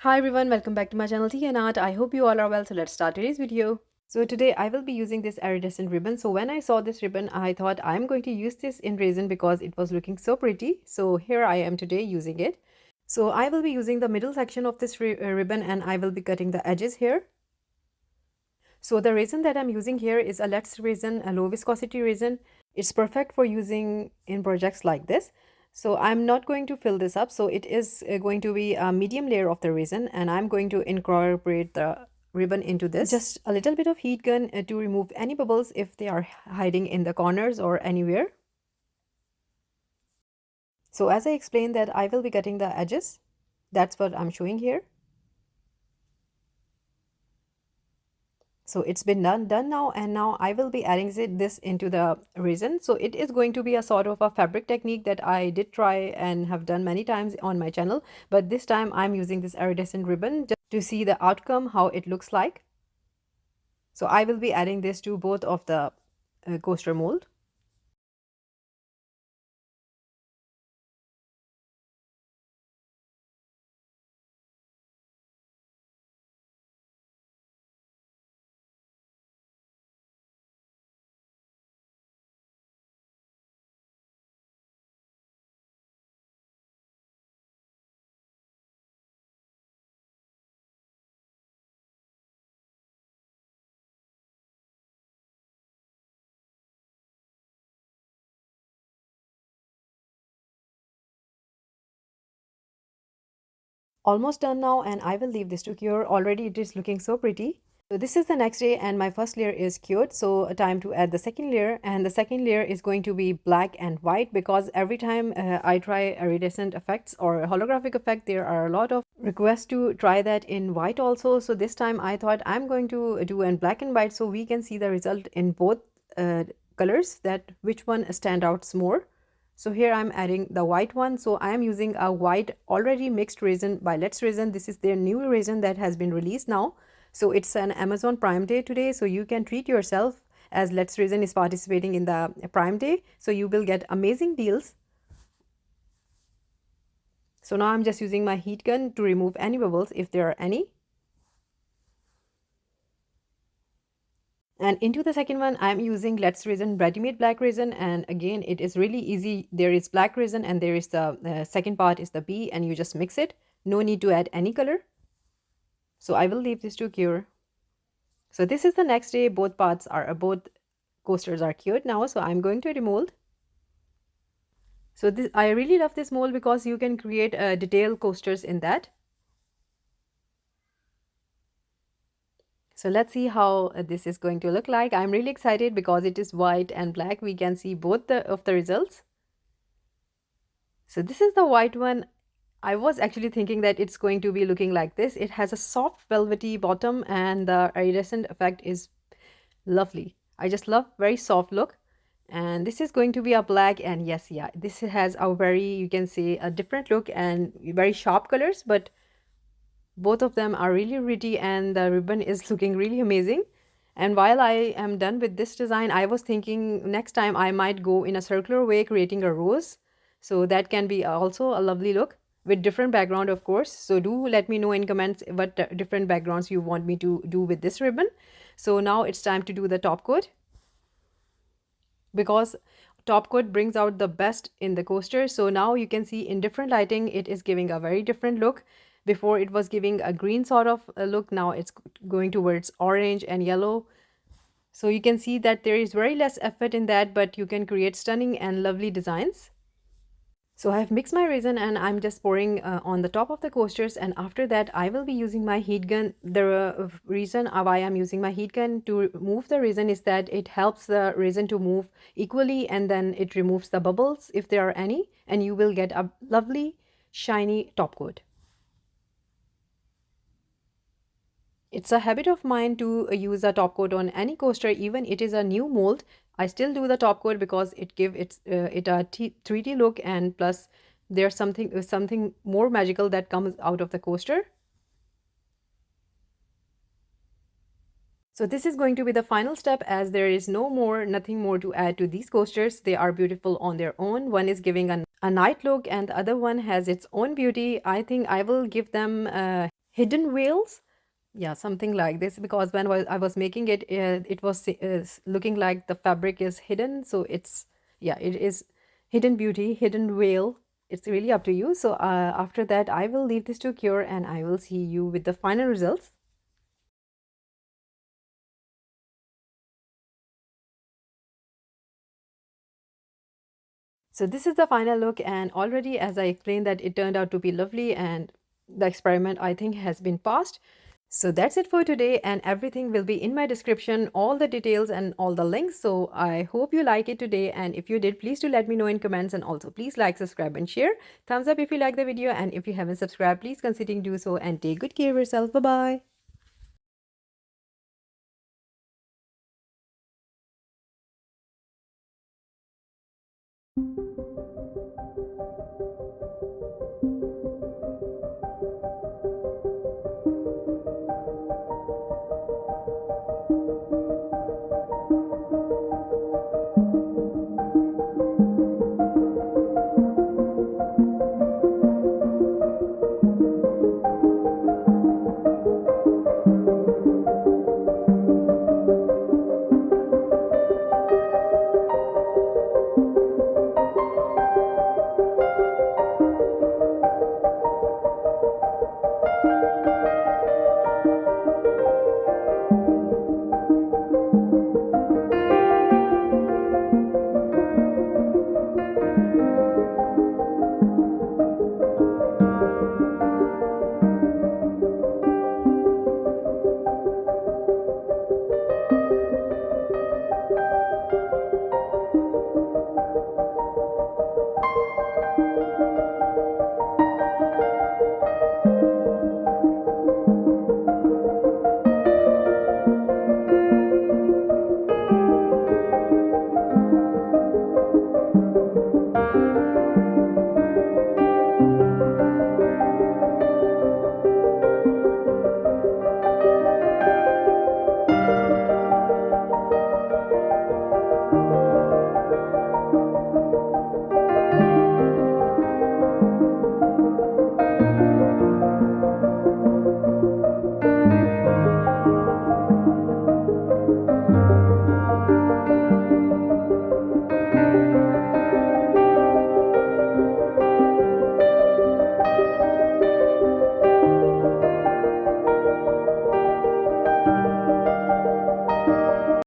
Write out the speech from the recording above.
Hi everyone, welcome back to my channel Tea&Art. I hope you all are well. So let's start today's video. So today I will be using this iridescent ribbon. So when I saw this ribbon, I thought I'm going to use this in resin because it was looking so pretty. So here I am today using it. So I will be using the middle section of this ribbon and I will be cutting the edges here. So the resin that I'm using here is a Let's resin, a low viscosity resin. It's perfect for using in projects like this. So I'm not going to fill this up. So it is going to be a medium layer of the resin and I'm going to incorporate the ribbon into this. Just a little bit of heat gun to remove any bubbles if they are hiding in the corners or anywhere. So as I explained that I will be cutting the edges. That's what I'm showing here. So it's been done now, and now I will be adding this into the resin. So it is going to be a sort of a fabric technique that I did try and have done many times on my channel, but this time I'm using this iridescent ribbon just to see the outcome, how it looks like. So I will be adding this to both of the coaster mold. Almost done now, and I will leave this to cure. Already it is looking so pretty. So this is the next day and my first layer is cured. So time to add the second layer, and the second layer is going to be black and white because every time I try iridescent effects or holographic effect, there are a lot of requests to try that in white also. So this time I thought I'm going to do in black and white so we can see the result in both colors, that which one stand out more. So here I'm adding the white one. So I am using a white already mixed resin by Let's Resin. This is their new resin that has been released now. So it's an Amazon Prime Day today. So you can treat yourself as Let's Resin is participating in the Prime Day. So you will get amazing deals. So now I'm just using my heat gun to remove any bubbles if there are any. And into the second one, I'm using Let's Resin ready-made black resin, and again it is really easy. There is black resin and there is the second part is the B, and you just mix it. No need to add any color. So I will leave this to cure. So this is the next day. Both both coasters are cured now. So I'm going to remold. So this, I really love this mold because you can create detailed coasters in that. So let's see how this is going to look like. I'm really excited because it is white and black. We can see both of the results. So this is the white one. I was actually thinking that it's going to be looking like this. It has a soft velvety bottom and the iridescent effect is lovely. I just love very soft look. And this is going to be a black, and yes, yeah, this has a very, you can say, a different look and very sharp colors, but both of them are really pretty and the ribbon is looking really amazing. And while I am done with this design, I was thinking next time I might go in a circular way creating a rose. So that can be also a lovely look with different background, of course. So do let me know in comments what different backgrounds you want me to do with this ribbon. So now it's time to do the top coat, because top coat brings out the best in the coaster. So now you can see in different lighting it is giving a very different look. Before it was giving a green sort of a look, now it's going towards orange and yellow. So you can see that there is very less effort in that, but you can create stunning and lovely designs. So I have mixed my resin and I'm just pouring on the top of the coasters, and after that I will be using my heat gun. The reason why I'm using my heat gun to move the resin is that it helps the resin to move equally, and then it removes the bubbles if there are any, and you will get a lovely shiny top coat. It's a habit of mine to use a top coat on any coaster, even it is a new mold. I still do the top coat because it gives it a 3D look, and plus there's something more magical that comes out of the coaster. So this is going to be the final step, as there is nothing more to add to these coasters. They are beautiful on their own. One is giving a night look and the other one has its own beauty. I think I will give them hidden veils. Yeah, something like this, because when I was making it, it was looking like the fabric is hidden. So it's, yeah, it is hidden beauty, hidden veil. It's really up to you. So after that, I will leave this to cure and I will see you with the final results. So this is the final look, and already, as I explained, that it turned out to be lovely, and the experiment, I think, has been passed. So that's it for today, and everything will be in my description, all the details and all the links. So I hope you like it today, and if you did, please do let me know in comments, and also please like, subscribe and share. Thumbs up if you like the video, and if you haven't subscribed, please consider do so, and take good care of yourself. Bye bye.